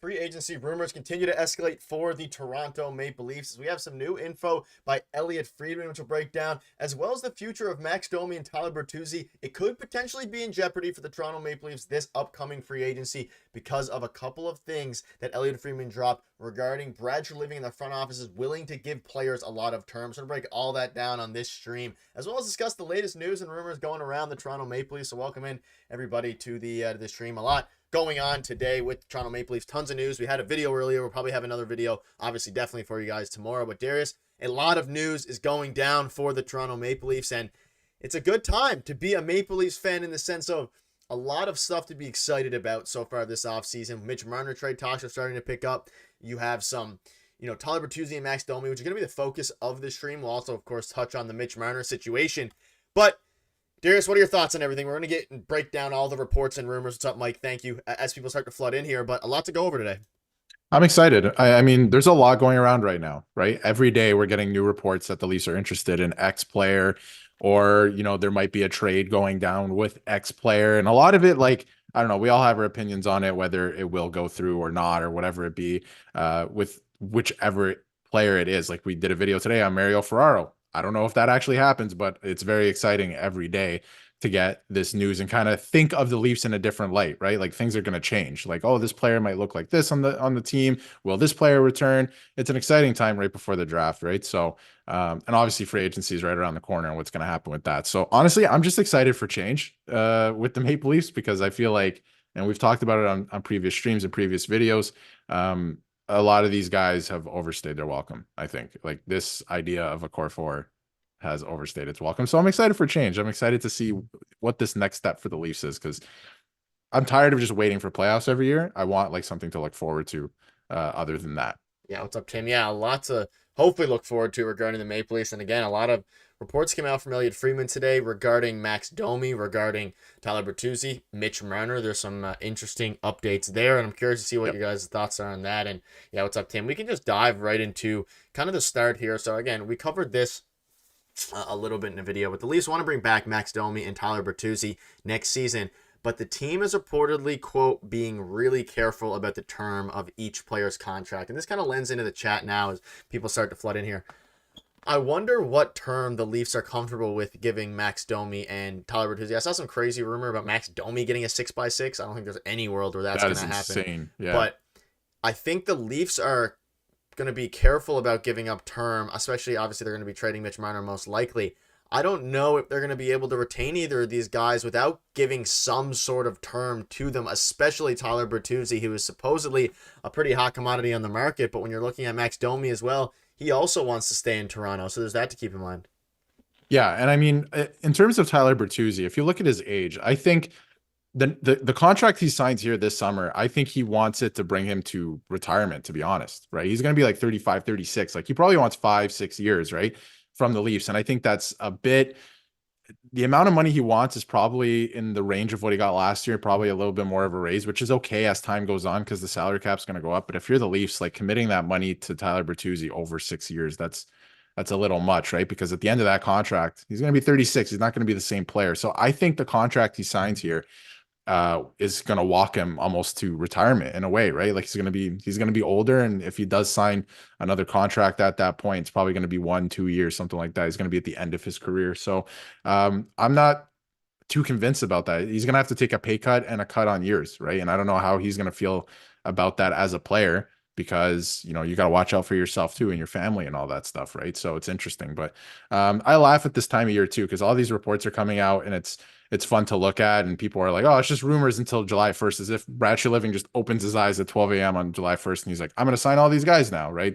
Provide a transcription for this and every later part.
Free agency rumors continue to escalate for the Toronto Maple Leafs. We have some new info by Elliot Friedman, which will break down, as well as the future of Max Domi and Tyler Bertuzzi. It could potentially be in jeopardy for the Toronto Maple Leafs this upcoming free agency because of a couple of things that Elliot Friedman dropped regarding Bradshaw living in the front office is willing to give players a lot of terms. We're going to break all that down on this stream, as well as discuss the latest news and rumors going around the Toronto Maple Leafs. So welcome in everybody to the stream. A lot going on today with Toronto Maple Leafs. Tons of news. We had a video earlier. We'll probably have another video, obviously, definitely for you guys tomorrow. But Darius, a lot of news is going down for the Toronto Maple Leafs, and it's a good time to be a Maple Leafs fan in the sense of a lot of stuff to be excited about so far this offseason. Mitch Marner trade talks are starting to pick up. You have some, Tyler Bertuzzi and Max Domi, which is going to be the focus of the stream. We'll also, of course, touch on the Mitch Marner situation. But Darius, what are your thoughts on everything? We're going to get and break down all the reports and rumors. What's up, Mike? Thank you. As people start to flood in here, but a lot to go over today. I'm excited. I mean, there's a lot going around right now, right? Every day we're getting new reports that the Leafs are interested in X player, or, there might be a trade going down with X player. And a lot of it, like, I don't know, we all have our opinions on it, whether it will go through or not, or whatever it be, with whichever player it is. Like we did a video today on Mario Ferraro. I don't know if that actually happens, but it's very exciting every day to get this news and kind of think of the Leafs in a different light, right? Like things are going to change. Like, oh, this player might look like this on the team. Will this player return? It's an exciting time right before the draft, right? So, and obviously free agency is right around the corner and what's going to happen with that. So honestly, I'm just excited for change with the Maple Leafs because I feel like, and we've talked about it on previous streams and previous videos, a lot of these guys have overstayed their welcome. I think like this idea of a core four has overstayed its welcome. So I'm excited for change. I'm excited to see what this next step for the Leafs is because I'm tired of just waiting for playoffs every year. I want like something to look forward to other than that. Yeah, what's up, Tim? Yeah, lots to hopefully look forward to regarding the Maple Leafs. And again, a lot of reports came out from Elliot Friedman today regarding Max Domi, regarding Tyler Bertuzzi, Mitch Marner. There's some interesting updates there, and I'm curious to see what your guys' thoughts are on that. And yeah, what's up, Tim? We can just dive right into kind of the start here. So again, we covered this a little bit in the video, but the Leafs want to bring back Max Domi and Tyler Bertuzzi next season. But the team is reportedly, quote, being really careful about the term of each player's contract. And this kind of lends into the chat now as people start to flood in here. I wonder what term the Leafs are comfortable with giving Max Domi and Tyler Bertuzzi. I saw some crazy rumor about Max Domi getting a 6x6. I don't think there's any world where that's going to happen. Insane. Yeah. But I think the Leafs are going to be careful about giving up term, especially obviously they're going to be trading Mitch Marner most likely. I don't know if they're going to be able to retain either of these guys without giving some sort of term to them, especially Tyler Bertuzzi, who is supposedly a pretty hot commodity on the market. But when you're looking at Max Domi as well, he also wants to stay in Toronto. So there's that to keep in mind. Yeah. And I mean, in terms of Tyler Bertuzzi, if you look at his age, I think the contract he signs here this summer, I think he wants it to bring him to retirement, to be honest, right? He's going to be like 35, 36. Like he probably wants 5-6 years, right, from the Leafs. And I think that's a bit, the amount of money he wants is probably in the range of what he got last year, probably a little bit more of a raise, which is okay as time goes on because the salary cap's going to go up. But if you're the Leafs, like committing that money to Tyler Bertuzzi over 6 years, that's a little much, right? Because at the end of that contract, he's going to be 36. He's not going to be the same player. So I think the contract he signs here is going to walk him almost to retirement in a way, right? Like he's going to be older. And if he does sign another contract at that point, it's probably going to be 1-2 years, something like that. He's going to be at the end of his career. So I'm not too convinced about that. He's going to have to take a pay cut and a cut on years, right? And I don't know how he's going to feel about that as a player because, you got to watch out for yourself too and your family and all that stuff, right? So it's interesting. But I laugh at this time of year too, because all these reports are coming out and it's fun to look at, and people are like, oh, it's just rumors until July 1st, as if Bradshaw Living just opens his eyes at 12 a.m. on July 1st, and he's like, I'm going to sign all these guys now, right?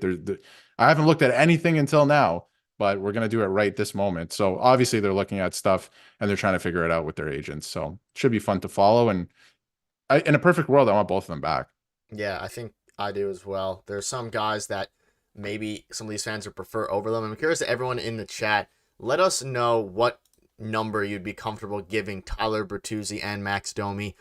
I haven't looked at anything until now, but we're going to do it right this moment. So obviously they're looking at stuff, and they're trying to figure it out with their agents. So it should be fun to follow, and in a perfect world, I want both of them back. Yeah, I think I do as well. There's some guys that maybe some of these fans would prefer over them. I'm curious to everyone in the chat, let us know what number you'd be comfortable giving Tyler Bertuzzi and Max Domi.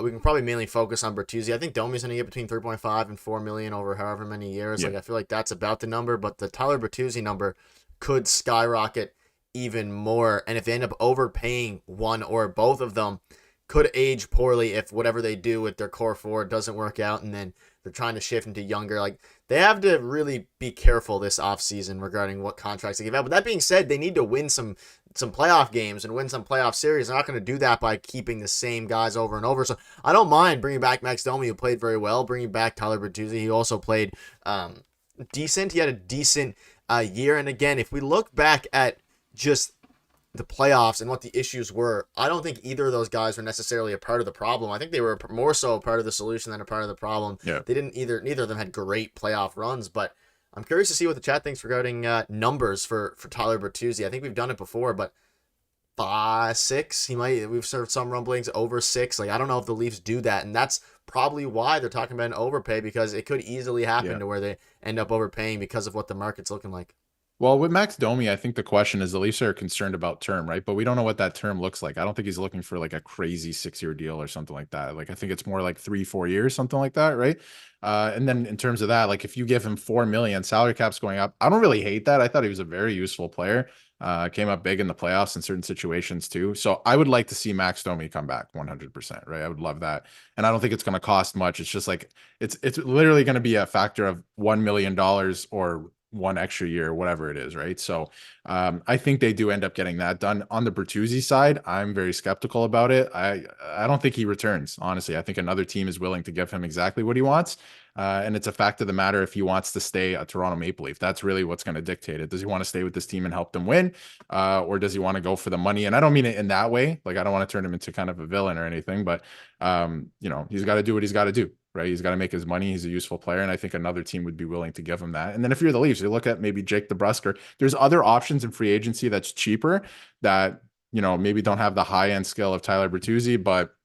We can probably mainly focus on Bertuzzi. I think Domi's going to get between 3.5 and 4 million over however many years. Yeah. Like I feel like that's about the number, but the Tyler Bertuzzi number could skyrocket even more. And if they end up overpaying one or both of them, could age poorly if whatever they do with their core four doesn't work out, and then They're trying to shift into younger. Like, they have to really be careful this offseason regarding what contracts they give out. But that being said, they need to win some playoff games and win some playoff series. They're not going to do that by keeping the same guys over and over. So I don't mind bringing back Max Domi, who played very well, bringing back Tyler Bertuzzi. He also played decent. He had a decent year. And again, if we look back at just the playoffs and what the issues were, I don't think either of those guys were necessarily a part of the problem. I think they were more so a part of the solution than a part of the problem. Yeah. They didn't neither of them had great playoff runs, but I'm curious to see what the chat thinks regarding numbers for Tyler Bertuzzi. I think we've done it before, but 6, we've served some rumblings over 6. Like, I don't know if the Leafs do that, and that's probably why they're talking about an overpay, because it could easily happen to where they end up overpaying because of what the market's looking like. Well, with Max Domi, I think the question is the Leafs are concerned about term, right? But we don't know what that term looks like. I don't think he's looking for like a crazy 6-year deal or something like that. Like, I think it's more like 3-4 years, something like that, right? And then in terms of that, like if you give him $4 million, salary cap's going up. I don't really hate that. I thought he was a very useful player. Came up big in the playoffs in certain situations too. So I would like to see Max Domi come back 100%, right? I would love that. And I don't think it's going to cost much. It's just like, it's literally going to be a factor of $1 million or one extra year, whatever it is, right? So I think they do end up getting that done. On the Bertuzzi side, I'm very skeptical about it. I don't think he returns, honestly. I think another team is willing to give him exactly what he wants. And it's a fact of the matter if he wants to stay a Toronto Maple Leaf. That's really what's going to dictate it. Does he want to stay with this team and help them win? Or does he want to go for the money? And I don't mean it in that way. Like, I don't want to turn him into kind of a villain or anything, but he's got to do what he's got to do. Right. He's got to make his money. He's a useful player. And I think another team would be willing to give him that. And then if you're the Leafs, you look at maybe Jake DeBrusk. There's other options in free agency that's cheaper that, maybe don't have the high end skill of Tyler Bertuzzi, but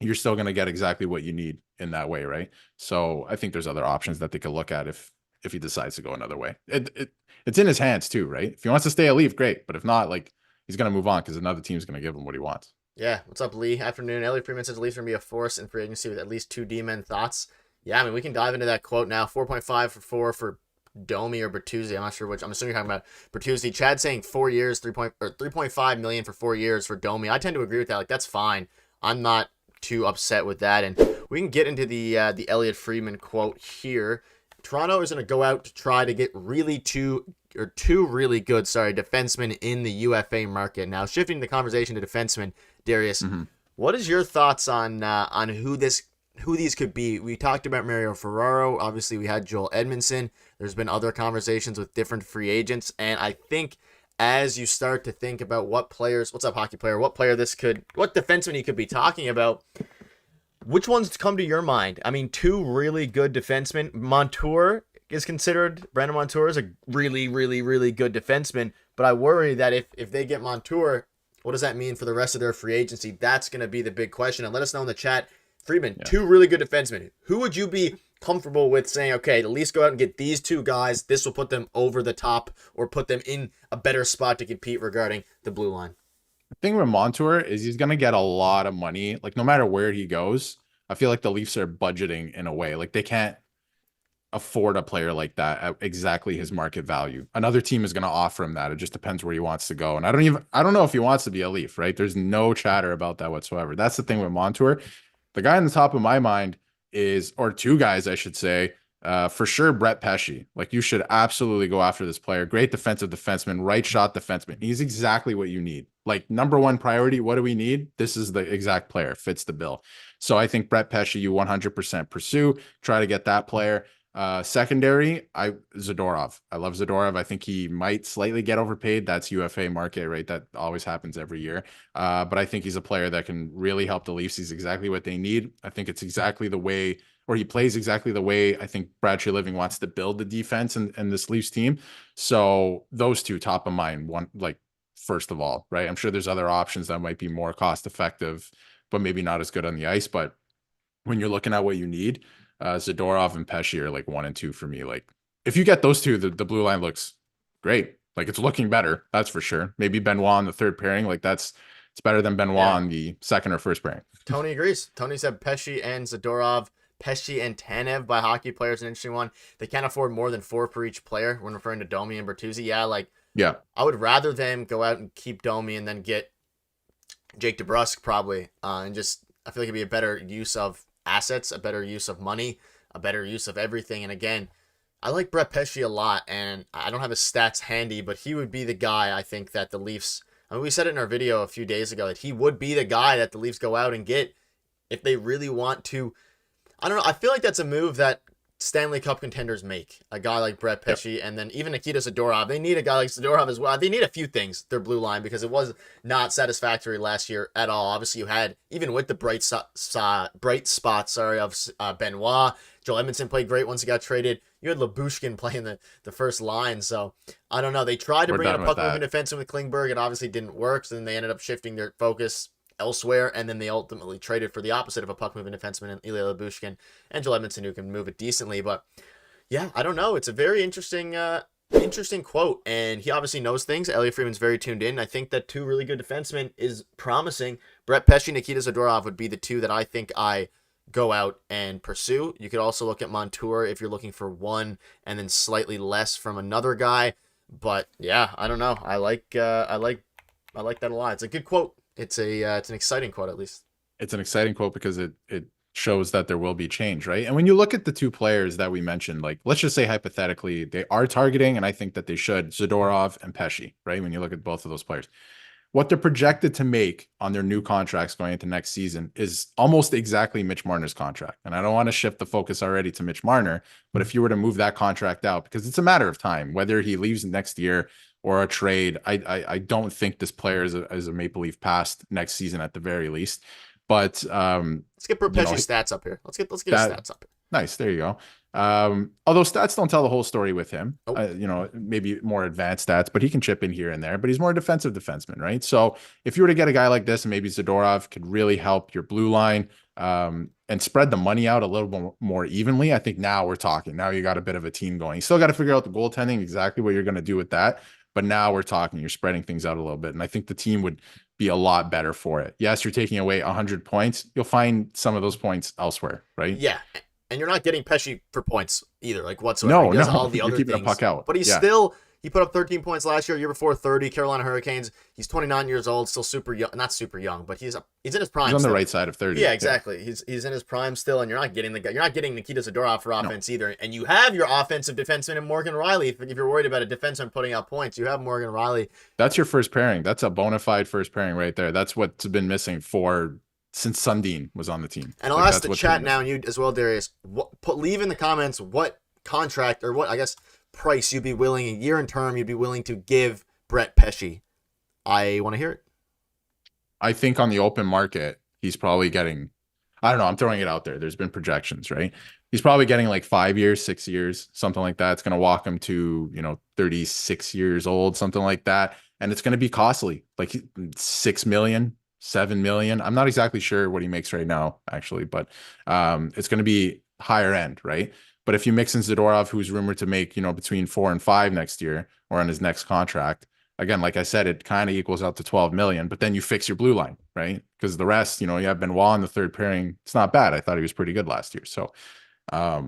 you're still going to get exactly what you need in that way. Right. So I think there's other options that they could look at if he decides to go another way. It's in his hands too, right? If he wants to stay a Leaf, great. But if not, like, he's going to move on because another team's going to give him what he wants. Yeah, what's up, Lee? Afternoon. Elliot Freeman says the Leafs are going to be a force in free agency with at least 2 D-men. Thoughts? Yeah, I mean, we can dive into that quote now. 4.5 for 4 for Domi or Bertuzzi. I'm not sure which. I'm assuming you're talking about Bertuzzi. Chad saying 4 years, 3.5 million for 4 years for Domi. I tend to agree with that. Like, that's fine. I'm not too upset with that. And we can get into the Elliot Freeman quote here. Toronto is going to go out to try to get two really good defensemen in the UFA market. Now, shifting the conversation to defensemen, Darius, what is your thoughts on who these could be? We talked about Mario Ferraro. Obviously, we had Joel Edmondson. There's been other conversations with different free agents, and I think as you start to think about what defenseman he could be talking about, which ones come to your mind? I mean, 2 really good defensemen. Brandon Montour is a really, really, really good defenseman, but I worry that if they get Montour, what does that mean for the rest of their free agency? That's going to be the big question. And let us know in the chat, Freeman, 2 really good defensemen. Who would you be comfortable with saying, okay, at least go out and get these 2 guys. This will put them over the top or put them in a better spot to compete regarding the blue line. The thing with Montour is he's going to get a lot of money. Like, no matter where he goes, I feel like the Leafs are budgeting in a way. Like, they can't afford a player like that at exactly his market value. Another team is going to offer him that. It just depends where he wants to go. And I don't know if he wants to be a Leaf, right? There's no chatter about that whatsoever. That's the thing with Montour. The guy on the top of my mind is, or 2 guys, I should say, for sure, Brett Pesce. Like, you should absolutely go after this player. Great defensive defenseman, right shot defenseman. He's exactly what you need. Like, number 1 priority, what do we need? This is the exact player, fits the bill. So I think Brett Pesce, you 100% pursue, try to get that player. Secondary, Zadorov. I love Zadorov. I think he might slightly get overpaid. That's UFA market, right? That always happens every year. But I think he's a player that can really help the Leafs. He's exactly what they need. I think it's exactly the way, or he plays exactly the way I think Brad Treliving wants to build the defense and this Leafs team. So those 2 top of mind, one, like, first of all, right? I'm sure there's other options that might be more cost effective, but maybe not as good on the ice. But when you're looking at what you need, Zadorov and Pesce are like 1 and 2 for me. Like, if you get those 2, the blue line looks great. Like, it's looking better. That's for sure. Maybe Benoit on the 3rd pairing. Like, it's better than Benoit on the 2nd or 1st pairing. Tony agrees. Tony said Pesce and Zadorov. Pesce and Tanev by hockey players, an interesting one. They can't afford more than 4 for each player when referring to Domi and Bertuzzi. Yeah, I would rather them go out and keep Domi and then get Jake DeBrusk probably. And just, I feel like it'd be a better use of assets, a better use of money. a better use of everything. And again, I like Brett Pesce a lot, and I don't have his stats handy, but he would be the guy I think that the Leafs. I mean, we said it in our video a few days ago that he would be the guy that the Leafs go out and get if they really want to. I don't know. I feel like that's a move that Stanley Cup contenders make. A guy like Brett Pesce, and then even Nikita Zadorov. They need a guy like Zadorov as well. They need a few things, their blue line, because it was not satisfactory last year at all. Obviously, you had, even with the bright spots, of Benoit. Joel Edmondson played great once he got traded. You had Lyubushkin playing the first line, so I don't know. They tried to bring in a puck-moving defenseman with Klingberg. It obviously didn't work, so then they ended up shifting their focus elsewhere, and then they ultimately traded for the opposite of a puck-moving defenseman in Ilya Lyubushkin and Joel Edmondson, who can move it decently. But yeah, I don't know. It's a very interesting quote, and he obviously knows things. Elliot Friedman's very tuned in. I think that two really good defensemen is promising. Brett Pesce, Nikita Zadorov would be the two that I think I go out and pursue. You could also look at Montour if you're looking for one and then slightly less from another guy. But yeah, I don't know. I like that a lot. It's a good quote. It's an exciting quote, at least. It's an exciting quote because it shows that there will be change, right? And when you look at the two players that we mentioned, like, let's just say hypothetically they are targeting, and I think that they should, Zadorov and Pesce, right? When you look at both of those players, what they're projected to make on their new contracts going into next season is almost exactly Mitch Marner's contract. And I don't want to shift the focus already to Mitch Marner, but if you were to move that contract out, because it's a matter of time, whether he leaves next year or a trade, I don't think this player is a Maple Leaf past next season at the very least. But let's get Pesce's stats up here. Let's get his stats up here. Nice. There you go. Although stats don't tell the whole story with him, maybe more advanced stats, but he can chip in here and there, but he's more a defensive defenseman, right? So if you were to get a guy like this, and maybe Zadorov could really help your blue line, and spread the money out a little more evenly, I think now we're talking. Now you got a bit of a team going. You still got to figure out the goaltending, exactly what you're going to do with that. But now we're talking, you're spreading things out a little bit. And I think the team would be a lot better for it. Yes, you're taking away 100 points. You'll find some of those points elsewhere, right? Yeah. And you're not getting Pesce for points either, like whatsoever. No, he does all the other keeping things. a puck out. But he put up 13 points last year before 30. Carolina Hurricanes. He's 29 years old, still super young. Not super young, but he's in his prime. He's on the right side of 30. Yeah, exactly. Yeah. He's in his prime still, and you're not getting Nikita Zadorov for offense either. And you have your offensive defenseman in Morgan Riley. If you're worried about a defenseman putting out points, you have Morgan Riley. That's your first pairing. That's a bona fide first pairing right there. That's what's been missing since Sundin was on the team. And I'll ask the chat now, and you as well, Darius. Leave in the comments what contract or what, I guess, price you'd be willing, a year in term, you'd be willing to give Brett Pesce. I want to hear it. I think on the open market, he's probably getting, I don't know, I'm throwing it out there. There's been projections, right? He's probably getting like 5 years, 6 years, something like that. It's going to walk him to, 36 years old, something like that. And it's going to be costly, like 6 million, 7 million. I'm not exactly sure what he makes right now, actually, but it's going to be higher end, right? But if you mix in Zadorov, who's rumored to make, between 4 and 5 next year or on his next contract, again, like I said, it kind of equals out to 12 million, but then you fix your blue line, right? Because the rest, you have Benoit in the third pairing. It's not bad. I thought he was pretty good last year. So I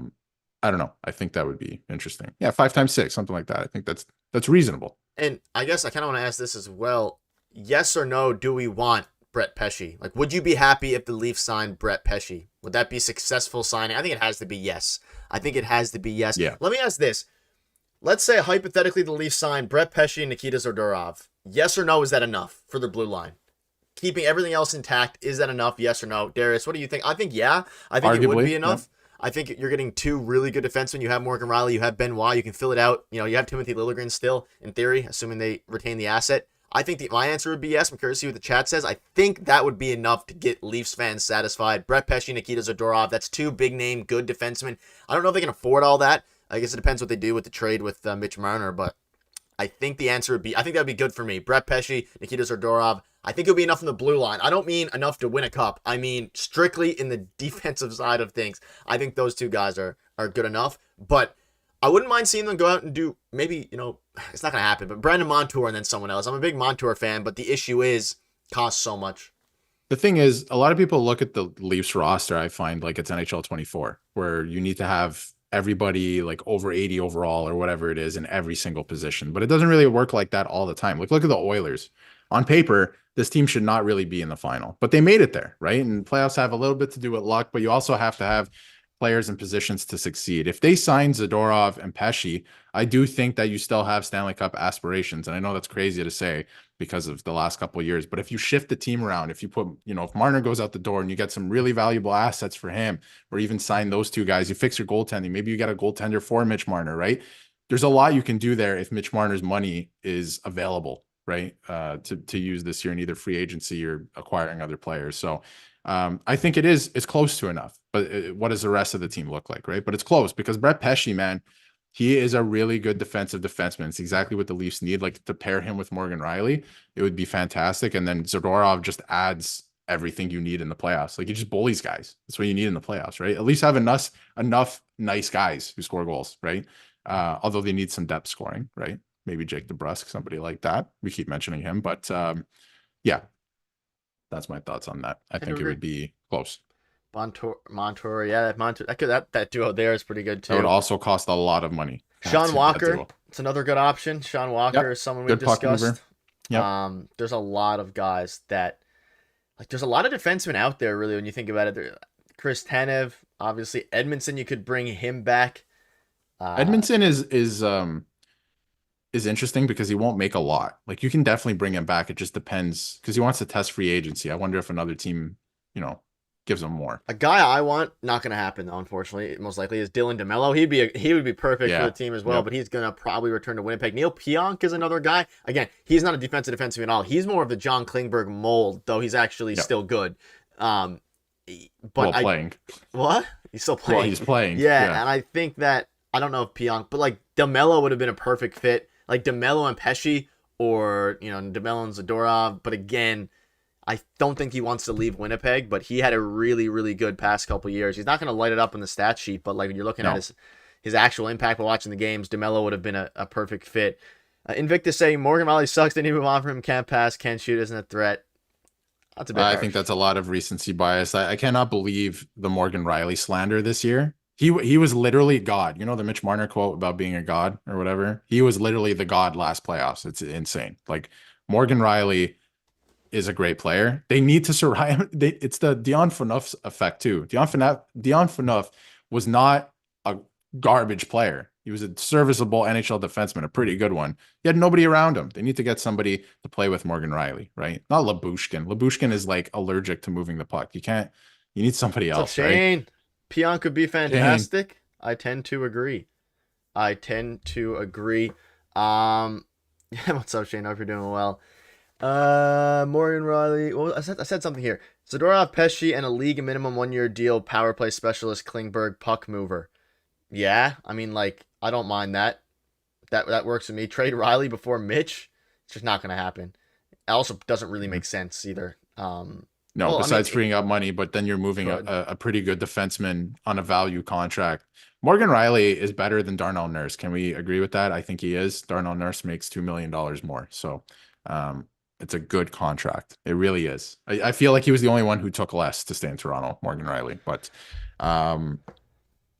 don't know. I think that would be interesting. Yeah. 5 times 6, something like that. I think that's reasonable. And I guess I kind of want to ask this as well. Yes or no, do we want Brett Pesce? Like, would you be happy if the Leafs signed Brett Pesce? Would that be successful signing? I think it has to be yes. Yeah. Let me ask this. Let's say hypothetically the Leafs signed Brett Pesce and Nikita Zadorov. Yes or no, is that enough for the blue line? Keeping everything else intact, is that enough? Yes or no? Darius, what do you think? I think yeah. I think it would be enough. Yeah. I think you're getting two really good defensemen. You have Morgan Riley, you have Benoit, you can fill it out. You have Timothy Liljegren still, in theory, assuming they retain the asset. I think my answer would be yes. I'm curious to see what the chat says. I think that would be enough to get Leafs fans satisfied. Brett Pesce, Nikita Zadorov, that's two big-name, good defensemen. I don't know if they can afford all that. I guess it depends what they do with the trade with Mitch Marner, but I think the answer would be, I think that would be good for me. Brett Pesce, Nikita Zadorov, I think it would be enough in the blue line. I don't mean enough to win a cup. I mean strictly in the defensive side of things. I think those two guys are good enough, but I wouldn't mind seeing them go out and do maybe, it's not going to happen, but Brandon Montour and then someone else. I'm a big Montour fan, but the issue is costs so much. The thing is, a lot of people look at the Leafs roster, I find like it's NHL 24, where you need to have everybody like over 80 overall or whatever it is in every single position. But it doesn't really work like that all the time. Like, look at the Oilers. On paper, this team should not really be in the final, but they made it there, right? And playoffs have a little bit to do with luck, but you also have to have players in positions to succeed. If they sign Zadorov and Pesci, I do think that you still have Stanley Cup aspirations. And I know that's crazy to say because of the last couple of years, but if you shift the team around, if you put, if Marner goes out the door and you get some really valuable assets for him, or even sign those two guys, you fix your goaltending. Maybe you get a goaltender for Mitch Marner, right? There's a lot you can do there if Mitch Marner's money is available, right? To use this year in either free agency or acquiring other players. So I think it's close to enough, but what does the rest of the team look like, right? But it's close because Brett Pesci, man, he is a really good defensive defenseman. It's exactly what the Leafs need. Like, to pair him with Morgan Riley, it would be fantastic. And then Zadorov just adds everything you need in the playoffs. Like, he just bullies guys. That's what you need in the playoffs, right? At least have enough nice guys who score goals, right? Although they need some depth scoring, right? Maybe Jake DeBrusk, somebody like that. We keep mentioning him, but yeah, that's my thoughts on that. I think it would be close. Montour, yeah, that duo there is pretty good too. It would also cost a lot of money. Sean Walker, it's another good option. Sean Walker is someone we've discussed. There's a lot of guys that, like, there's a lot of defensemen out there, really, when you think about it. Chris Tanev, obviously. Edmondson, you could bring him back. Edmondson is interesting because he won't make a lot. Like, you can definitely bring him back. It just depends because he wants to test free agency. I wonder if another team, gives him more. A guy I want, not going to happen though, unfortunately, most likely, is Dylan DeMello. He would be perfect for the team as well, but he's going to probably return to Winnipeg. Neil Pionk is another guy. Again, he's not a defenseman at all. He's more of the John Klingberg mold, though he's actually still good. But playing. What? He's still playing. Well, he's playing. Yeah, and I think that, I don't know if Pionk, but like DeMello would have been a perfect fit. Like DeMello and Pesci, or DeMello and Zadorov. But again, I don't think he wants to leave Winnipeg. But he had a really, really good past couple years. He's not going to light it up in the stat sheet, but like when you're looking at his actual impact while watching the games, DeMello would have been a perfect fit. Invictus saying Morgan Riley sucks. Didn't even move on from him. Can't pass. Can't shoot. Isn't a threat. That's a bit harsh. I think that's a lot of recency bias. I cannot believe the Morgan Riley slander this year. He was literally God. You know the Mitch Marner quote about being a god or whatever? He was literally the god last playoffs. It's insane. Like, Morgan Riley is a great player. They need to surround him. It's the Dion Phaneuf effect too. Dion Phaneuf was not a garbage player. He was a serviceable NHL defenseman, a pretty good one. He had nobody around him. They need to get somebody to play with Morgan Riley, right? Not Lyubushkin. Lyubushkin is like allergic to moving the puck. You need somebody else, Shane? right? Pionk could be fantastic. I tend to agree. Yeah, what's up, Shane? I hope you're doing well. Morgan Riley. Well, I said something here. Zadorov, Pesci, and a league minimum 1-year deal. Power play specialist, Klingberg, puck mover. Yeah, I mean, like, I don't mind that. That works for me. Trade Riley before Mitch. It's just not going to happen. It also doesn't really make sense either. No, besides freeing up money, but then you're moving a pretty good defenseman on a value contract. Morgan Riley is better than Darnell Nurse. Can we agree with that? I think he is. Darnell Nurse makes $2 million more. So it's a good contract. It really is. I feel like he was the only one who took less to stay in Toronto, Morgan Riley. But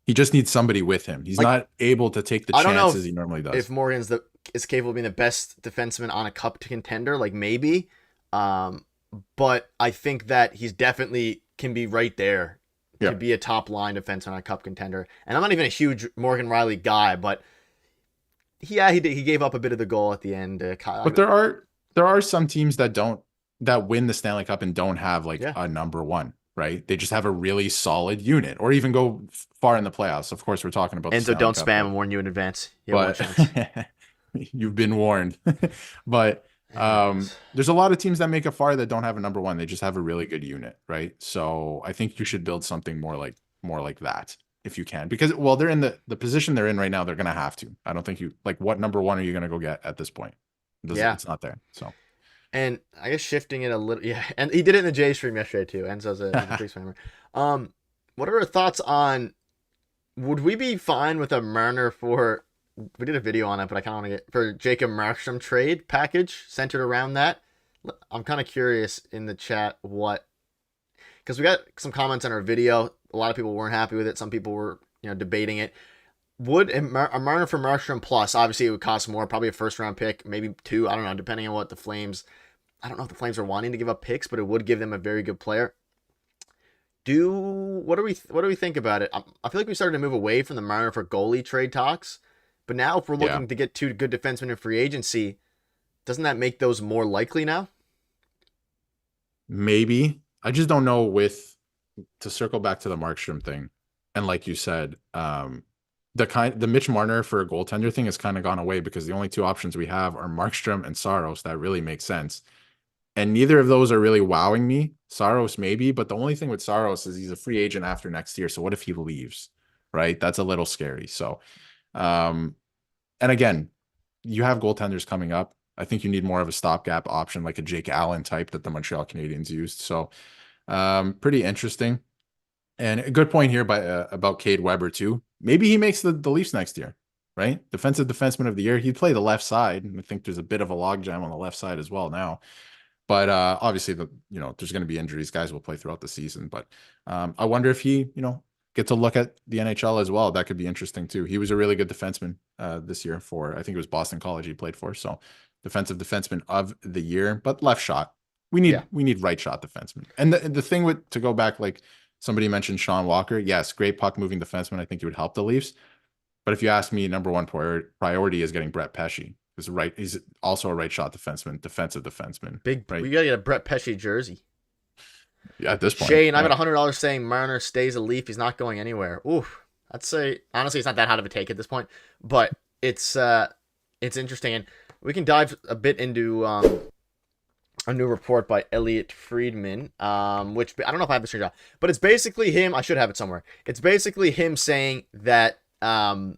he just needs somebody with him. He's not able to take the chances he normally does. If Morgan's is capable of being the best defenseman on a cup contender, like maybe. But I think that he's definitely can be right there to be a top line defenseman on a cup contender. And I'm not even a huge Morgan Riley guy, but he gave up a bit of the goal at the end. But there are some teams that win the Stanley Cup and don't have a number one, right? They just have a really solid unit, or even go far in the playoffs. Of course, we're talking about Enzo. Don't spam and warn you in advance. You've been warned, but. There's a lot of teams that make it far that don't have a number one. They just have a really good unit, right? So I think you should build something more like that if you can, because they're in the position they're in right now. They're gonna have to. I don't think what number one are you gonna go get at this point? It's not there. So, and I guess shifting it a little, and he did it in the J stream yesterday too. Enzo's a Priest member. What are our thoughts on? Would we be fine with a Marner for? We did a video on it, but I kind of want to get for Jacob Markstrom trade package centered around that. I'm kind of curious in the chat because we got some comments on our video. A lot of people weren't happy with it. Some people were, debating it. Would a Marner for Markstrom plus, obviously it would cost more, probably a first round pick, maybe 2. I don't know, depending on what the Flames, I don't know if the Flames are wanting to give up picks, but it would give them a very good player. What do we think about it? I feel like we started to move away from the Marner for goalie trade talks, but now if we're Yeah, looking to get two good defensemen in free agency, doesn't that make those more likely now? maybe. I just don't know with to circle back to the Markstrom thing. And like you said, the Mitch Marner for a goaltender thing has kind of gone away because the only two options we have are Markstrom and Saros. That really makes sense. And neither of those are really wowing me. Saros maybe, but the only thing with Saros is he's a free agent after next year. So what if he leaves? Right? That's a little scary. So um and again, you have goaltenders coming up. I think you need more of a stopgap option like a Jake Allen type that the Montreal Canadiens used. So pretty interesting. And a good point here about Cade Weber too. Maybe he makes the Leafs next year, right? Defensive defenseman of the year. He'd play the left side. And I think there's a bit of a logjam on the left side as well now. But obviously, there's going to be injuries. Guys will play throughout the season. But I wonder if he, gets a look at the NHL as well. That could be interesting too. He was a really good defenseman this year for, I think it was Boston College he played for. So defensive defenseman of the year, but left shot. We need Yeah. we need right shot defenseman. And the thing with to go back, like somebody mentioned Sean Walker. Yes, great puck moving defenseman. I think he would help the Leafs. But if you ask me, number one priority is getting Brett Pesce. He's also a right shot defenseman, defensive defenseman. Big. Right. We gotta get a Brett Pesce jersey. Yeah, at this point. Shane, I'm at $100 saying Marner stays a Leaf. He's not going anywhere. Oof. I'd say honestly, it's not that hot of a take at this point, but it's interesting, and we can dive a bit into a new report by Elliot Friedman, which I don't know if I have the screenshot, but it's basically him. I should have it somewhere. It's basically him saying that I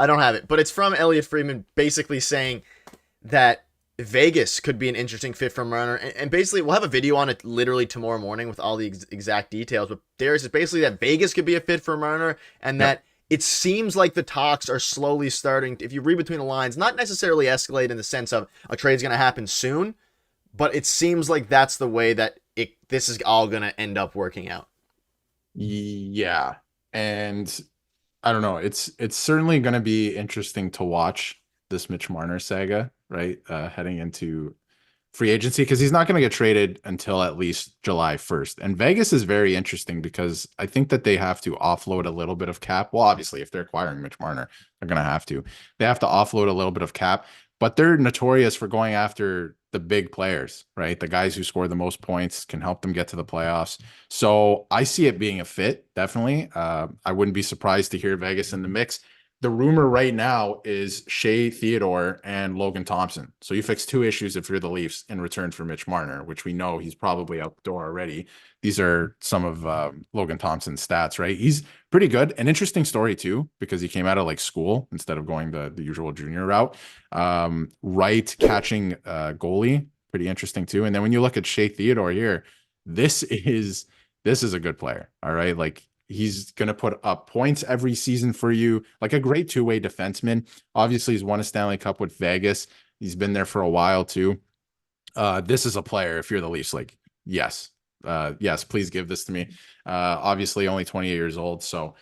don't have it, but it's from Elliot Friedman, basically saying that Vegas could be an interesting fit for Marner, and basically we'll have a video on it literally tomorrow morning with all the exact details. But there's basically that Vegas could be a fit for Marner, and that it seems like the talks are slowly starting. If you read between the lines, not necessarily escalate in the sense of a trade's going to happen soon, but it seems like that's the way that this is all going to end up working out. Yeah. And I don't know. It's certainly going to be interesting to watch this Mitch Marner saga, right? Heading into free agency, because he's not going to get traded until at least July 1st. And Vegas is very interesting because I think that they have to offload a little bit of cap. Well, obviously, if they're acquiring Mitch Marner, they're going to have to. They have to offload a little bit of cap, but they're notorious for going after the big players, right? The guys who score the most points can help them get to the playoffs. So I see it being a fit, definitely. I wouldn't be surprised to hear Vegas in the mix. The rumor right now is Shea Theodore and Logan Thompson. So you fix two issues if you're the Leafs in return for Mitch Marner, which we know he's probably out the door already. These are some of Logan Thompson's stats, right? He's pretty good. An interesting story too, because he came out of like school instead of going the usual junior route. Right catching goalie, pretty interesting too. And then when you look at Shea Theodore here, this is a good player. All right. Like, he's going to put up points every season for you, like a great two-way defenseman. Obviously, he's won a Stanley Cup with Vegas. He's been there for a while too. This is a player, if you're the Leafs, like, yes, please give this to me. Obviously, only 28 years old. So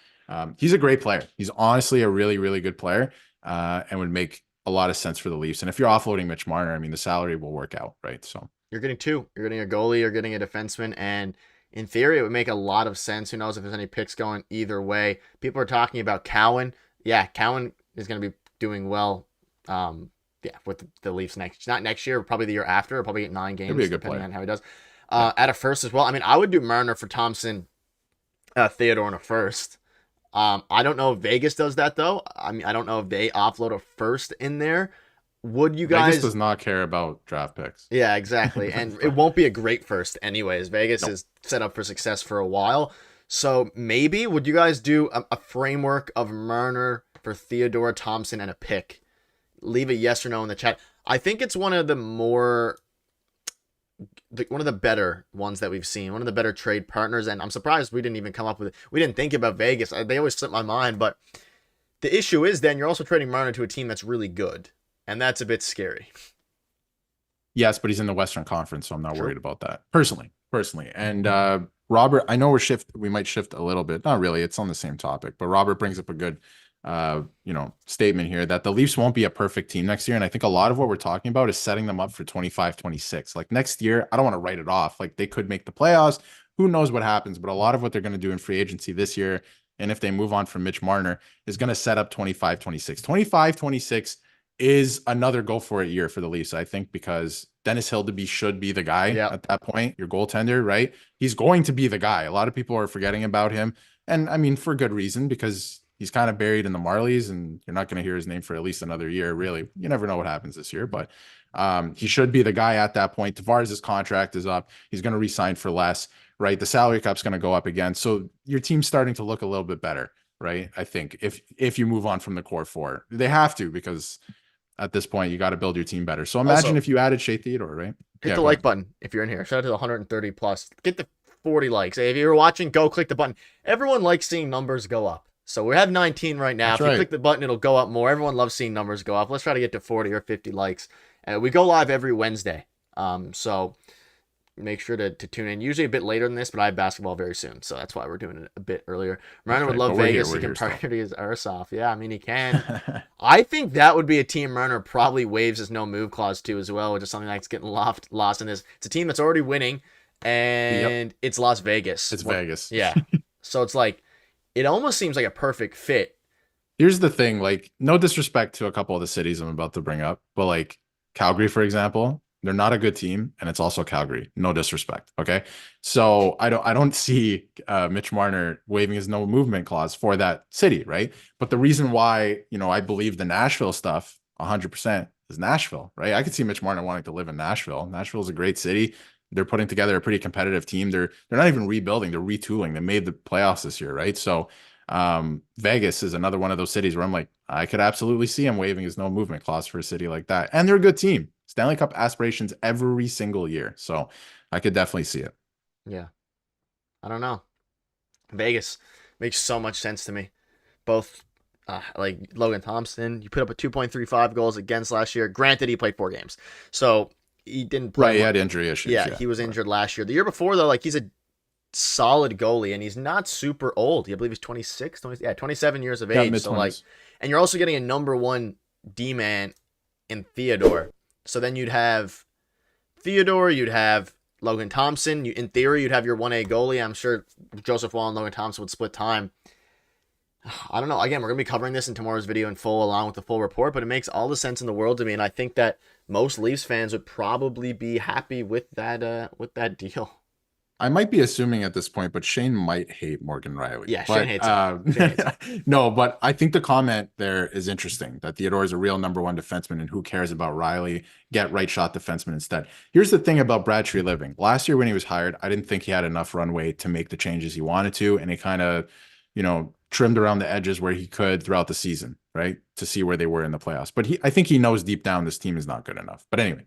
he's a great player. He's honestly a really, really good player and would make a lot of sense for the Leafs. And if you're offloading Mitch Marner, I mean, the salary will work out, right? So You're getting two. You're getting a goalie, you're getting a defenseman, and in theory, it would make a lot of sense. Who knows if there's any picks going either way? People are talking about Cowan. Yeah, Cowan is going to be doing well. With the Leafs not next year, probably the year after. Or probably get 9 games, depending on how he does. At a first as well. I mean, I would do Marner for Thompson, Theodore in a first. I don't know if Vegas does that though. I mean, I don't know if they offload a first in there. Would you guys? Vegas does not care about draft picks. Yeah, exactly. And it won't be a great first anyways. Vegas is set up for success for a while. So maybe would you guys do a framework of Marner for Theodore Thompson and a pick? Leave a yes or no in the chat. I think it's one of the better ones that we've seen, one of the better trade partners. And I'm surprised we didn't even come up with it. We didn't think about Vegas. They always slip my mind. But the issue is then you're also trading Marner to a team that's really good. And that's a bit scary. Yes, but he's in the Western Conference, so I'm not worried about that personally. And Robert, I know we might shift a little bit. Not really. It's on the same topic, but Robert brings up a good, statement here that the Leafs won't be a perfect team next year. And I think a lot of what we're talking about is setting them up for 25, 26. Like next year, I don't want to write it off. Like they could make the playoffs, who knows what happens, but a lot of what they're going to do in free agency this year, and if they move on from Mitch Marner, is going to set up 25, 26. 25, 26 is another go for it year for the Leafs, I think, because Dennis Hildeby should be the guy at that point, your goaltender, right? He's going to be the guy. A lot of people are forgetting about him. And I mean, for good reason, because he's kind of buried in the Marlies and you're not going to hear his name for at least another year, really. You never know what happens this year, but he should be the guy at that point. Tavares' contract is up. He's going to re-sign for less, right? The salary cap's going to go up again. So your team's starting to look a little bit better, right? I think if you move on from the core four, they have to, because at this point, you got to build your team better. So imagine if you added Shea Theodore, right? Hit the like button if you're in here. Shout out to the 130 plus. Get the 40 likes. If you're watching, go click the button. Everyone likes seeing numbers go up. So we have 19 right now. If you click the button, it'll go up more. Everyone loves seeing numbers go up. Let's try to get to 40 or 50 likes. We go live every Wednesday. So make sure to tune in. Usually a bit later than this, but I have basketball very soon. So that's why we're doing it a bit earlier. Marner would love Vegas. He can party his arse off. Yeah, I mean, he can. I think that would be a team Marner probably waives his no move clause to as well, which is something that's getting lost in this. It's a team that's already winning, and it's Las Vegas. It's Vegas. Yeah. So it's like, it almost seems like a perfect fit. Here's the thing, like, no disrespect to a couple of the cities I'm about to bring up, but like Calgary, for example, they're not a good team, and it's also Calgary. No disrespect, okay? So I don't see Mitch Marner waiving his no movement clause for that city, right? But the reason why, I believe the Nashville stuff 100% is Nashville, right? I could see Mitch Marner wanting to live in Nashville. Nashville is a great city. They're putting together a pretty competitive team. They're not even rebuilding, they're retooling. They made the playoffs this year, right? So Vegas is another one of those cities where I'm like, I could absolutely see him waiving his no movement clause for a city like that. And they're a good team. Stanley Cup aspirations every single year. So I could definitely see it. Yeah. I don't know. Vegas makes so much sense to me. Both like Logan Thompson, you put up a 2.35 goals against last year. Granted, he played 4 games. So he didn't play. Right, he had injury issues. Yeah, he was injured last year. The year before, though, like, he's a solid goalie, and he's not super old. I believe he's 26, 27 years of age. So, like, and you're also getting a number 1 D-man in Theodore. So then you'd have Theodore, you'd have Logan Thompson. In theory, you'd have your 1A goalie. I'm sure Joseph Wall and Logan Thompson would split time. I don't know. Again, we're going to be covering this in tomorrow's video in full, along with the full report, but it makes all the sense in the world to me, and I think that most Leafs fans would probably be happy with that deal. I might be assuming at this point, but Shane might hate Morgan Riley. Yeah, Shane hates him. No, but I think the comment there is interesting, that Theodore is a real number 1 defenseman, and who cares about Riley? Get right shot defenseman instead. Here's the thing about Brad Treliving. Last year when he was hired, I didn't think he had enough runway to make the changes he wanted to, and he kind of, trimmed around the edges where he could throughout the season, right, to see where they were in the playoffs. But I think he knows deep down this team is not good enough. But anyway,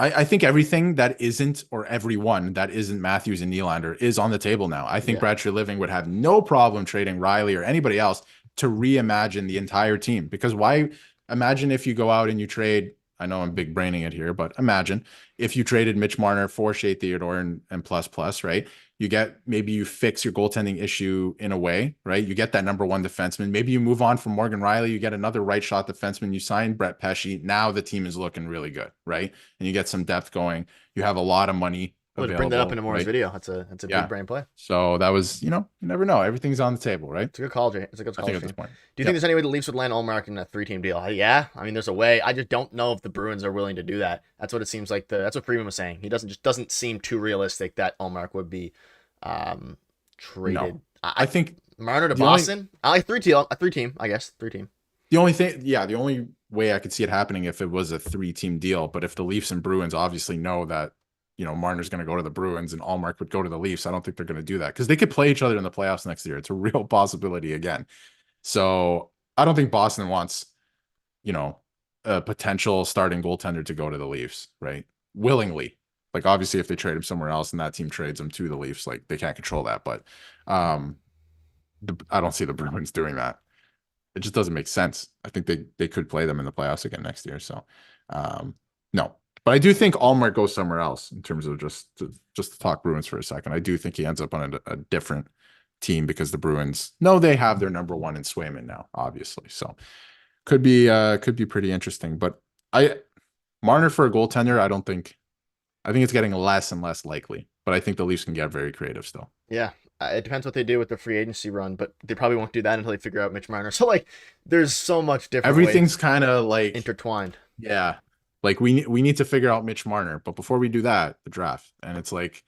I think everything that isn't, or everyone that isn't Matthews and Nylander is on the table now. I think Brad Treliving would have no problem trading Riley or anybody else to reimagine the entire team. Because why? Imagine if you go out and you trade, I know I'm big braining it here, but imagine if you traded Mitch Marner for Shea Theodore and plus, right? Maybe you fix your goaltending issue in a way, right? You get that number 1 defenseman. Maybe you move on from Morgan Riley. You get another right shot defenseman. You sign Brett Pesce. Now the team is looking really good, right? And you get some depth going. You have a lot of money. Would bring that up in tomorrow's video. That's a big brain play. So that was, you never know. Everything's on the table, right? It's a good call, Jay. It's a good call. I think at this point. Do you think there's any way the Leafs would land Ullmark in a 3-team deal? Yeah, I mean, there's a way. I just don't know if the Bruins are willing to do that. That's what it seems like. That's what Freeman was saying. He doesn't seem too realistic that Ullmark would be traded. No. I think Marner to Boston. I like 3-team. I guess 3-team. The only way I could see it happening if it was a 3-team deal. But if the Leafs and Bruins obviously know that, Marner's going to go to the Bruins and Ullmark would go to the Leafs, I don't think they're going to do that, because they could play each other in the playoffs next year. It's a real possibility again. So I don't think Boston wants, a potential starting goaltender to go to the Leafs, right? Willingly. Like, obviously, if they trade him somewhere else and that team trades him to the Leafs, like, they can't control that. But I don't see the Bruins doing that. It just doesn't make sense. I think they could play them in the playoffs again next year. So, no. But I do think Ullmark goes somewhere else, in terms of just to talk Bruins for a second. I do think he ends up on a different team, because the Bruins they have their number 1 in Swayman now, obviously. So could be pretty interesting. But Marner for a goaltender, I think it's getting less and less likely. but I think the Leafs can get very creative still. Yeah. It depends what they do with the free agency run, but they probably won't do that until they figure out Mitch Marner. So like, there's so much different Everything's ways kind of like intertwined. yeah, like we need to figure out Mitch Marner, but before we do that, the draft, and it's like,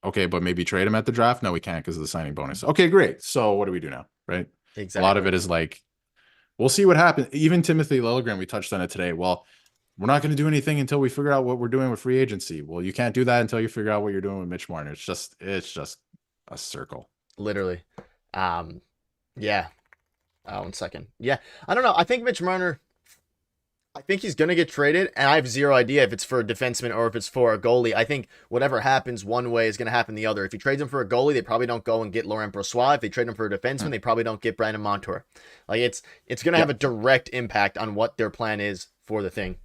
okay, but maybe trade him at the draft. No, we can't because of the signing bonus. Okay, great. So what do we do now, right? Exactly. A lot of it is like, we'll see what happens. Even Timothy Liljegren, we touched on it today. Well, we're not going to do anything until we figure out what we're doing with free agency. Well, you can't do that until you figure out what you're doing with Mitch Marner. It's just a circle. Literally. Yeah. 1 second. Yeah. I don't know. I think Mitch Marner, I think he's going to get traded, and I have zero idea if it's for a defenseman or if it's for a goalie. I think whatever happens one way is going to happen the other. If he trades him for a goalie, they probably don't go and get Laurent Brossoit. If they trade him for a defenseman, they probably don't get Brandon Montour. Like, it's going to have a direct impact on what their plan is for the thing.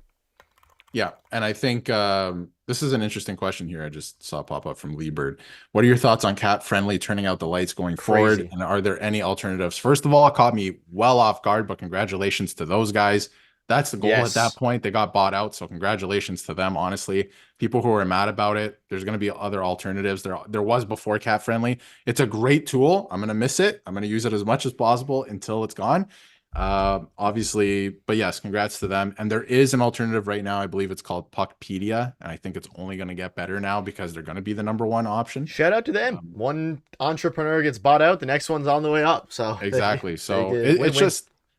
Yeah, and I think this is an interesting question here. I just saw pop up from Lee Bird. What are your thoughts on Cap Friendly turning out the lights going forward? And are there any alternatives? First of all, it caught me well off guard, but congratulations to those guys. That's the goal at that point. They got bought out, so congratulations to them. Honestly, people who are mad about it, there's going to be other alternatives. There was before Cap Friendly. It's a great tool. I'm going to miss it. I'm going to use it as much as possible until it's gone. Obviously, but yes, congrats to them. And there is an alternative right now. I believe it's called Puckpedia, and I think it's only going to get better now because they're going to be the #1 option. Shout out to them. One entrepreneur gets bought out, the next one's on the way up. So exactly.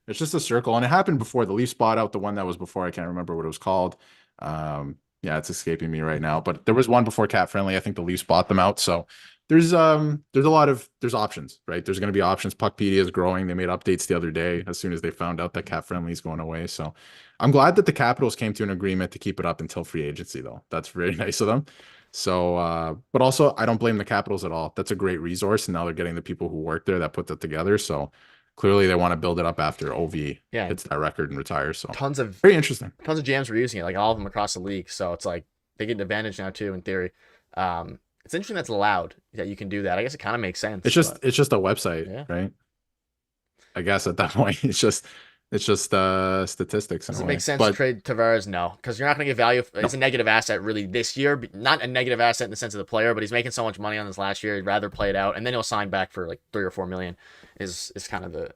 It's just a circle, and it happened before. The Leafs bought out the one that was before. I can't remember what it was called. Yeah, it's escaping me right now, but there was one before Cap Friendly. I think the Leafs bought them out. So there's options, right? There's going to be options. Puckpedia is growing. They made updates the other day as soon as they found out that Cap Friendly is going away. So I'm glad that the Capitals came to an agreement to keep it up until free agency, though. That's very nice of them. So, but also I don't blame the Capitals at all. That's a great resource, and now they're getting the people who work there that put that together. So clearly they want to build it up after OV hits that record and retires. So very interesting. Tons of GMs were using it, like all of them across the league. So it's like they get an advantage now too, in theory. It's interesting that's allowed, that you can do that. I guess it kind of makes sense. It's just a website, right? I guess at that point it's just statistics. Does it make sense to trade Tavares? No, because you're not going to get value. It's a negative asset really this year. Not a negative asset in the sense of the player, but he's making so much money on this last year. He'd rather play it out, and then he'll sign back for like 3 or 4 million. Is kind of the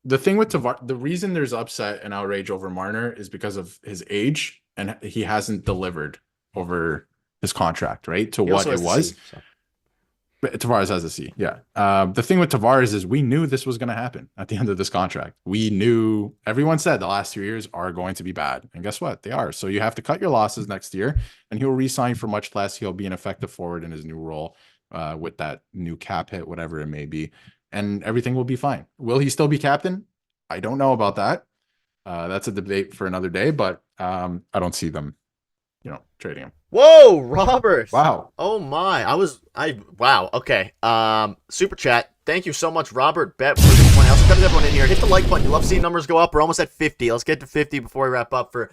the thing with Tavares. The reason there's upset and outrage over Marner is because of his age, and he hasn't delivered over his contract, right? To what it was. But Tavares has a C. Yeah. The thing with Tavares is we knew this was going to happen at the end of this contract. We knew, everyone said the last 2 years are going to be bad. And guess what? They are. So you have to cut your losses next year, and he'll re-sign for much less. He'll be an effective forward in his new role with that new cap hit, whatever it may be. And everything will be fine. Will he still be captain? I don't know about that. That's a debate for another day, but I don't see them, trading him. Whoa, Robert. Wow. Oh my. Wow. Okay. Super chat. Thank you so much, Robert Bet, for this one. Also, everyone in here, hit the like button. You love seeing numbers go up. We're almost at 50. Let's get to 50 before we wrap up for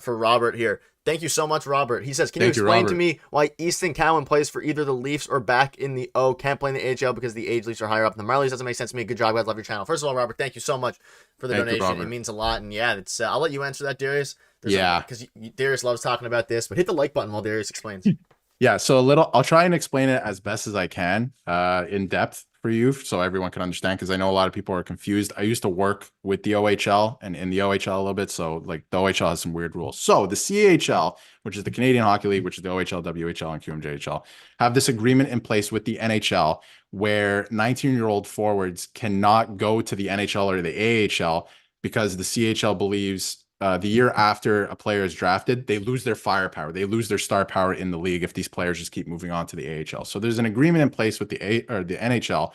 Robert here. Thank you so much, Robert. He says, can you explain to me why Easton Cowan plays for either the Leafs or back in the O? Can't play in the AHL because the age Leafs are higher up than the Marlies. Doesn't make sense to me. Good job, guys. Love your channel. First of all, Robert, thank you so much for the donation. It means a lot. And yeah, it's I'll let you answer that, Darius. Because Darius loves talking about this, but hit the like button while Darius explains. Yeah, so I'll try and explain it as best as I can in depth for you so everyone can understand, because I know a lot of people are confused. I used to work with the OHL and in the OHL a little bit, so like the OHL has some weird rules. So the CHL, which is the Canadian Hockey League, which is the OHL, WHL, and QMJHL, have this agreement in place with the NHL where 19-year-old forwards cannot go to the NHL or the AHL because the CHL believes the year after a player is drafted, they lose their firepower. They lose their star power in the league if these players just keep moving on to the AHL. So there's an agreement in place with the NHL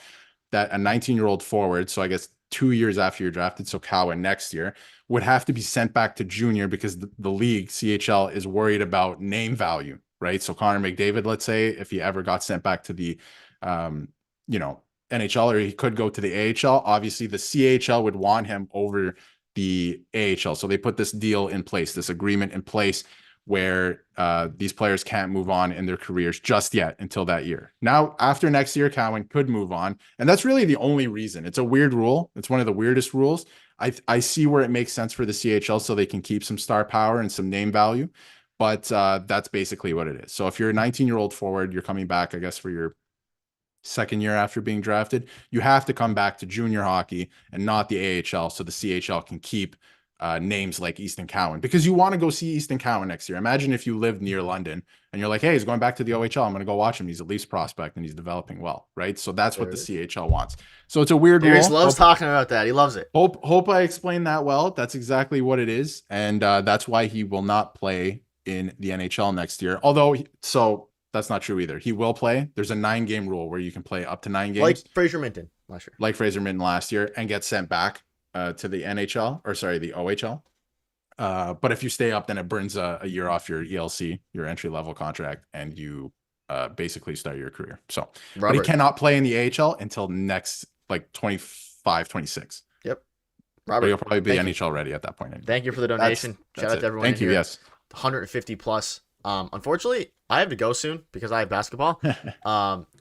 that a 19-year-old forward, so I guess 2 years after you're drafted, so Cowan next year, would have to be sent back to junior because the league, CHL, is worried about name value, right? So Connor McDavid, let's say, if he ever got sent back to the, NHL, or he could go to the AHL, obviously the CHL would want him over the AHL. So they put this deal in place, this agreement in place where these players can't move on in their careers just yet until that year. Now, after next year, Cowan could move on. And that's really the only reason. It's a weird rule. It's one of the weirdest rules. I see where it makes sense for the CHL so they can keep some star power and some name value. but that's basically what it is. So if you're a 19-year-old forward, you're coming back, I guess, for your second year after being drafted, you have to come back to junior hockey and not the AHL, so the CHL can keep names like Easton Cowan, because you want to go see Easton Cowan next year. Imagine if you lived near London and you're like, hey, he's going back to the OHL. I'm going to go watch him. He's a Leafs prospect and he's developing well, right? So that's what the CHL wants. So it's a weird rule. Darius loves talking about that. He loves it. Hope I explained that well. That's exactly what it is. And that's why he will not play in the NHL next year. Although, that's not true either. He will play. There's a 9-game rule where you can play up to 9 games. Like Fraser Minton last year. Like Fraser Minton last year, and get sent back to the NHL, or sorry, the OHL. But if you stay up, then it burns a year off your ELC, your entry level contract, and you basically start your career. So, but he cannot play in the AHL until next, like 25, 26. Yep. Robert, but he'll probably be NHL ready at that point. Anyway. Thank you for the donation. Shout out to everyone. Thank you. Here. Yes. 150 plus. Unfortunately, I have to go soon because I have basketball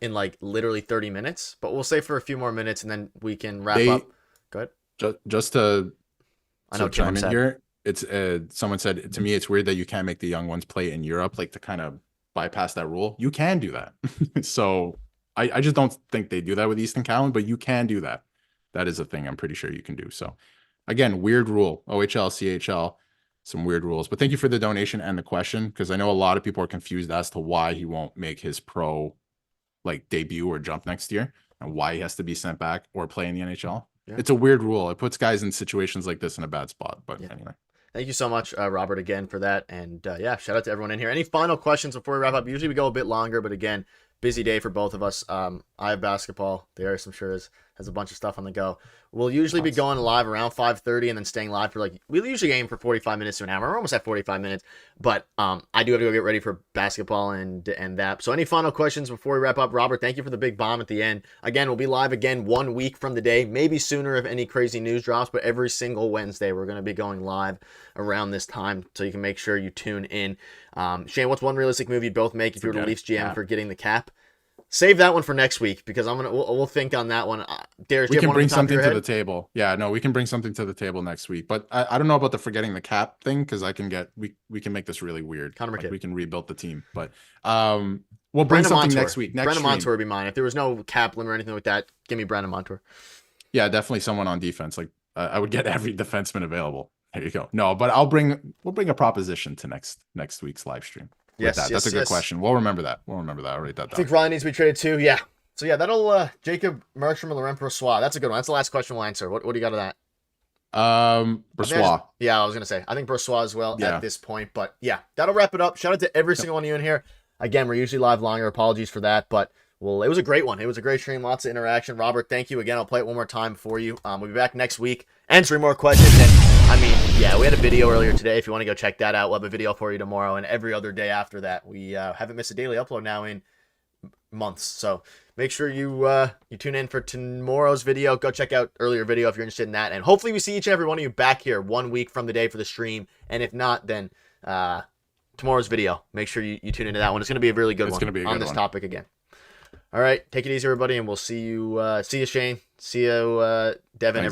in like literally 30 minutes, but we'll stay for a few more minutes and then we can wrap up. Go ahead. Just to chime in here, it's someone said to me, it's weird that you can't make the young ones play in Europe, like to kind of bypass that rule. You can do that. So I just don't think they do that with Easton Cowan, but you can do that. That is a thing I'm pretty sure you can do. So again, weird rule, OHL, CHL. Some weird rules, but thank you for the donation and the question, because I know a lot of people are confused as to why he won't make his pro like debut or jump next year and why he has to be sent back or play in the NHL. Yeah. It's a weird rule. It puts guys in situations like this in a bad spot. But anyway, thank you so much, Robert, again for that. And shout out to everyone in here. Any final questions before we wrap up? Usually we go a bit longer, but again, busy day for both of us. I have basketball. Darius, I'm sure, has a bunch of stuff on the go. We'll usually be going live around 5:30 and then staying live for we usually aim for 45 minutes to an hour. We're almost at 45 minutes, but I do have to go get ready for basketball and that. So any final questions before we wrap up? Robert, thank you for the big bomb at the end. Again, we'll be live again 1 week from the day, maybe sooner if any crazy news drops, but every single Wednesday we're going to be going live around this time, so you can make sure you tune in. Shane, what's one realistic move you'd both make if you were the Leafs GM for getting the cap? Save that one for next week because we'll think on that one. Darius, we can bring something to the table. Yeah, no, we can bring something to the table next week. But I don't know about the forgetting the cap thing, because we can make this really weird. We can rebuild the team, but we'll bring something next week. Brandon Montour would be mine. If there was no cap limit or anything like that, give me Brandon Montour. Yeah, definitely someone on defense. Like I would get every defenseman available. There you go. No, but we'll bring a proposition to next week's live stream. Yes, that's a good question. We'll remember that. I'll write that down. I think Ryan needs to be traded too. Yeah. So yeah, that'll Jacob Markstrom and Laurent Brossoit. That's a good one. That's the last question we'll answer. What do you got to that? Brossoit. I was gonna say I think Brossoit as well at this point. But yeah, that'll wrap it up. Shout out to every single one of you in here. Again, we're usually live longer. Apologies for that, but it was a great one. It was a great stream. Lots of interaction. Robert, thank you again. I'll play it one more time for you. We'll be back next week answering more questions. And we had a video earlier today. If you want to go check that out, we'll have a video for you tomorrow and every other day after that. We haven't missed a daily upload now in months. So make sure you tune in for tomorrow's video. Go check out earlier video if you're interested in that. And hopefully we see each and every one of you back here 1 week from the day for the stream. And if not, then tomorrow's video. Make sure you tune into that one. It's going to be a really good one on this topic again. All right, take it easy, everybody, and we'll see you, Shane. See you, Devin. Thanks,